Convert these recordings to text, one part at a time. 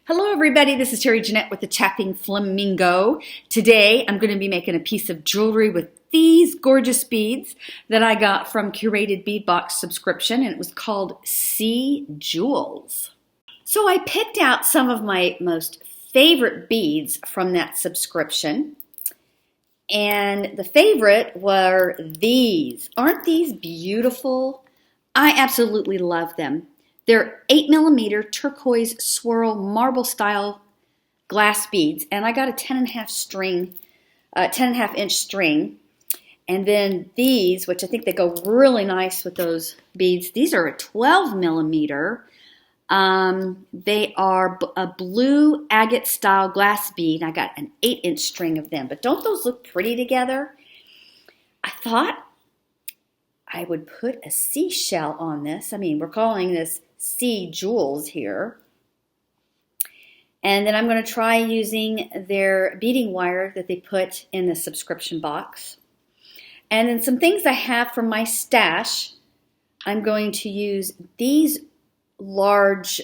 Hello everybody, this is Terry Jeanette with the Tappingflamingo. Today I'm going to be making a piece of jewelry with these gorgeous beads that I got from Curated Bead Box subscription, and it was called Sea Jewels. So I picked out some of my most favorite beads from that subscription, and the favorite were these. Aren't these beautiful? I absolutely love them. They're 8mm turquoise swirl marble style glass beads, and I got a 10.5 inch string. And then these, which I think they go really nice with those beads, these are a 12mm. They are a blue agate style glass bead. I got an 8-inch string of them, but don't those look pretty together? I thought I would put a seashell on this. I mean, we're calling this Sea Jewels here. And then I'm going to try using their beading wire that they put in the subscription box. And then some things I have from my stash. I'm going to use these large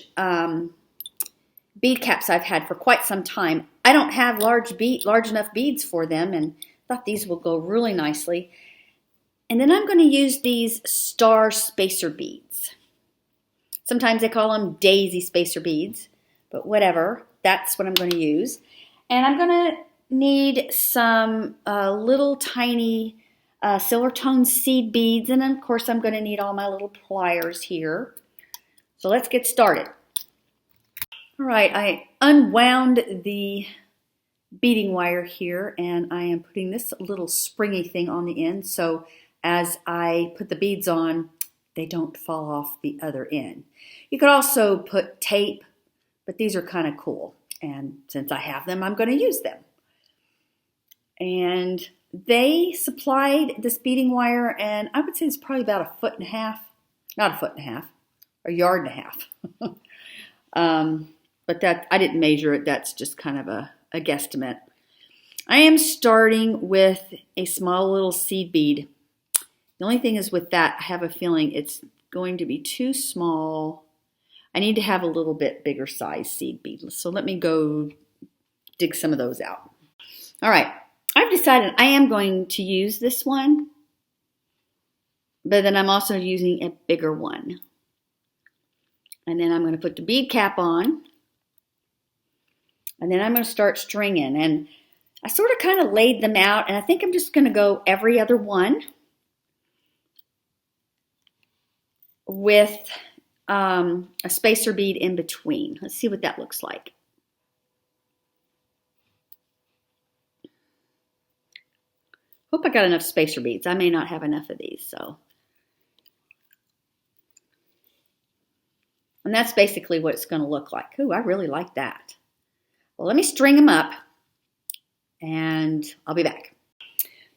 bead caps I've had for quite some time. I don't have large enough beads for them, and I thought these will go really nicely. And then I'm going to use these star spacer beads. Sometimes they call them daisy spacer beads, but whatever, that's what I'm going to use. And I'm going to need some little tiny silver tone seed beads, and then of course I'm going to need all my little pliers here. So let's get started. All right, I unwound the beading wire here, and I am putting this little springy thing on the end, so as I put the beads on, they don't fall off the other end. You could also put tape, but these are kind of cool. And since I have them, I'm going to use them. And they supplied this beading wire, and I would say it's probably about 1.5 feet, not 1.5 feet, a 1.5 yards. But that I didn't measure it. That's just kind of a guesstimate. I am starting with a small little seed bead. The only thing is with that, I have a feeling it's going to be too small. I need to have a little bit bigger size seed bead. So let me go dig some of those out. All right, I've decided I am going to use this one, but then I'm also using a bigger one. And then I'm going to put the bead cap on, and then I'm going to start stringing. And I sort of kind of laid them out, and I think I'm just going to go every other one with a spacer bead in between. Let's see what that looks like. Hope I got enough spacer beads. I may not have enough of these, so. And that's basically what it's going to look like. Ooh, I really like that. Well, let me string them up, and I'll be back.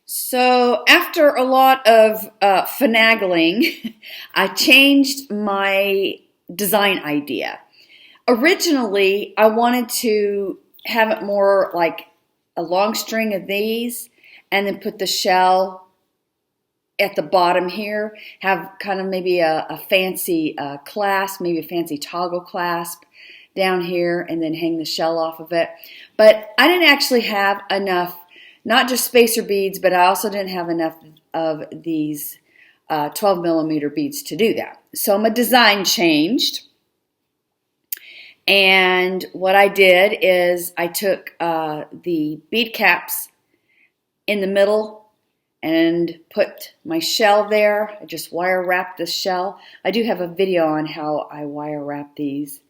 So after a lot of finagling, I changed my design idea. Originally, I wanted to have it more like a long string of these and then put the shell at the bottom here, have kind of maybe a fancy clasp, maybe a fancy toggle clasp down here, and then hang the shell off of it. But I didn't actually have enough, not just spacer beads, but I also didn't have enough of these 12mm beads to do that. So my design changed. And what I did is I took the bead caps in the middle and put my shell there. I just wire wrapped the shell. I do have a video on how I wire wrap these.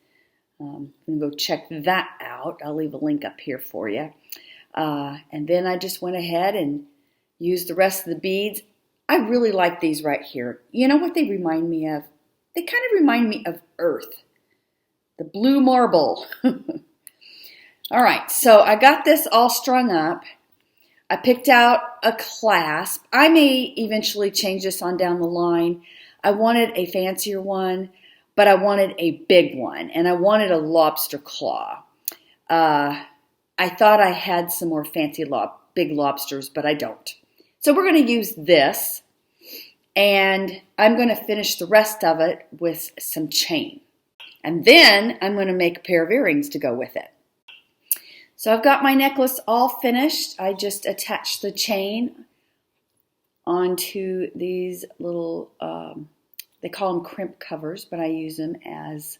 You can go check that out. I'll leave a link up here for you. And then I just went ahead and used the rest of the beads. I really like these right here. You know what they remind me of? They kind of remind me of Earth. The blue marble. All right, so I got this all strung up. I picked out a clasp. I may eventually change this on down the line. I wanted a fancier one, but I wanted a big one, and I wanted a lobster claw. I thought I had some more fancy big lobsters, but I don't. So we're going to use this, and I'm going to finish the rest of it with some chain. And then I'm going to make a pair of earrings to go with it. So I've got my necklace all finished. I just attached the chain onto these little, they call them crimp covers, but I use them as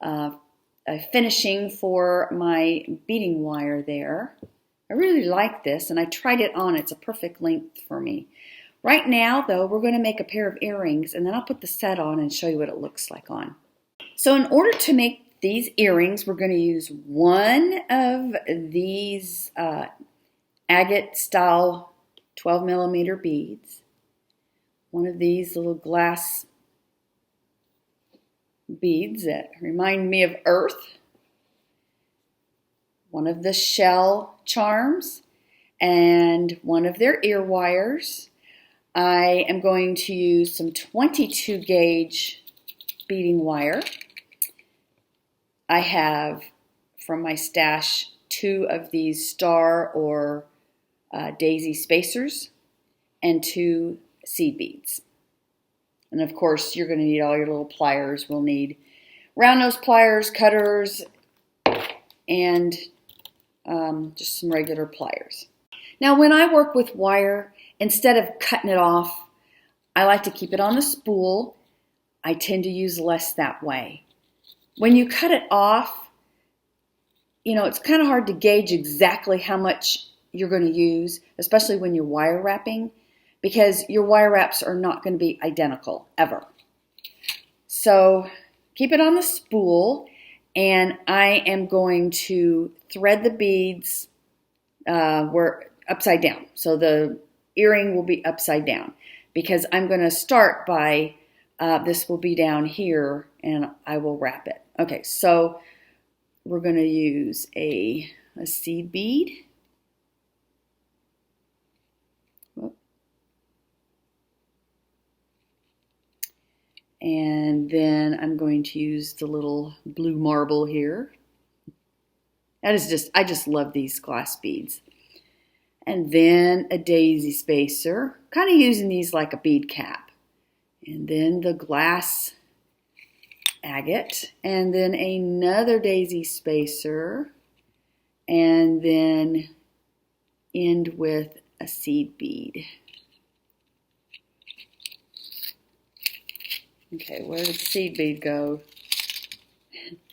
a finishing for my beading wire there. I really like this, and I tried it on. It's a perfect length for me. Right now, though, we're going to make a pair of earrings, and then I'll put the set on and show you what it looks like on. So in order to make these earrings, we're going to use one of these agate style 12 millimeter beads, one of these little glass beads that remind me of Earth, one of the shell charms, and one of their ear wires. I am going to use some 22 gauge beading wire. I have from my stash 2 of these star or daisy spacers and 2 seed beads. And of course, you're going to need all your little pliers. We'll need round nose pliers, cutters, and just some regular pliers. Now, when I work with wire, instead of cutting it off, I like to keep it on a spool. I tend to use less that way. When you cut it off, you know, it's kind of hard to gauge exactly how much you're going to use, especially when you're wire wrapping, because your wire wraps are not going to be identical ever. So keep it on the spool, and I am going to thread the beads upside down. So the earring will be upside down because I'm going to start by, this will be down here, and I will wrap it. Okay, so we're going to use a seed bead. And then I'm going to use the little blue marble here. That is just, I just love these glass beads. And then a daisy spacer, kind of using these like a bead cap. And then the glass agate, and then another daisy spacer, and then end with a seed bead. Okay, where did the seed bead go?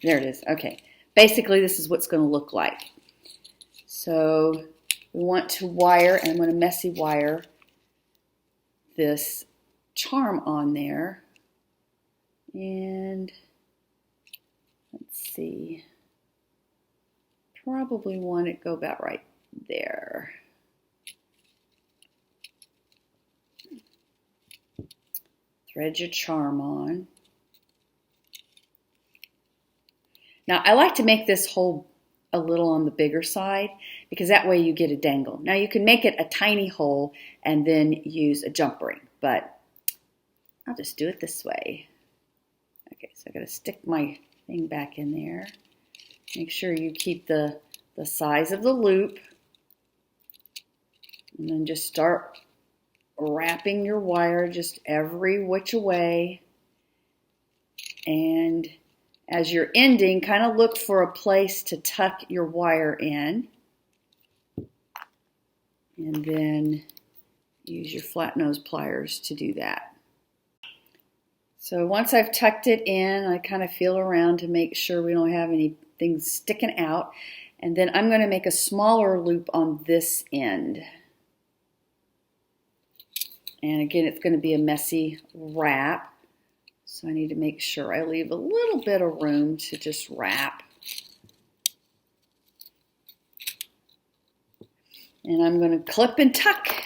There it is. Okay, basically this is what's going to look like. So we want to wire, and I'm going to messy wire this charm on there. And let's see, probably want it go about right there. Thread your charm on. Now I like to make this hole a little on the bigger side because that way you get a dangle. Now you can make it a tiny hole and then use a jump ring, but I'll just do it this way. Okay, so I got to stick my thing back in there. Make sure you keep the size of the loop, and then just start wrapping your wire just every which way. And as you're ending, kind of look for a place to tuck your wire in, and then use your flat nose pliers to do that. So once I've tucked it in, I kind of feel around to make sure we don't have anything sticking out. And then I'm going to make a smaller loop on this end. And again, it's going to be a messy wrap. So I need to make sure I leave a little bit of room to just wrap. And I'm going to clip and tuck.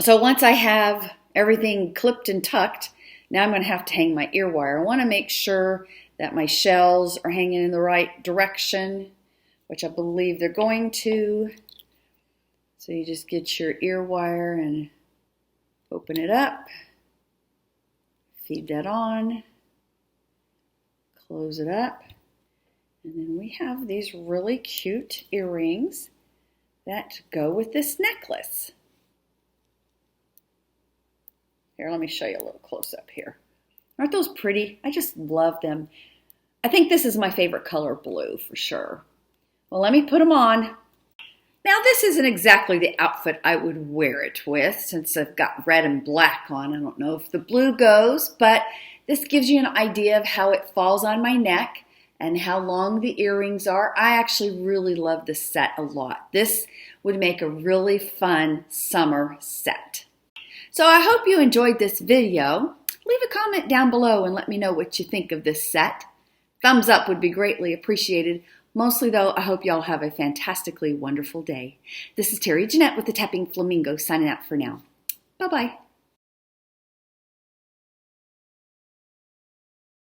So once I have everything clipped and tucked, now I'm going to have to hang my ear wire. I want to make sure that my shells are hanging in the right direction, which I believe they're going to. So you just get your ear wire and open it up, feed that on, close it up, and then we have these really cute earrings that go with this necklace. Here, let me show you a little close up here. Aren't those pretty? I just love them. I think this is my favorite color, blue, for sure. Well, let me put them on. Now, this isn't exactly the outfit I would wear it with since I've got red and black on. I don't know if the blue goes, but this gives you an idea of how it falls on my neck and how long the earrings are. I actually really love this set a lot. This would make a really fun summer set. So I hope you enjoyed this video. Leave a comment down below and let me know what you think of this set. Thumbs up would be greatly appreciated. Mostly though, I hope y'all have a fantastically wonderful day. This is Terry Jeanette with the Tapping Flamingo signing out for now. Bye-bye.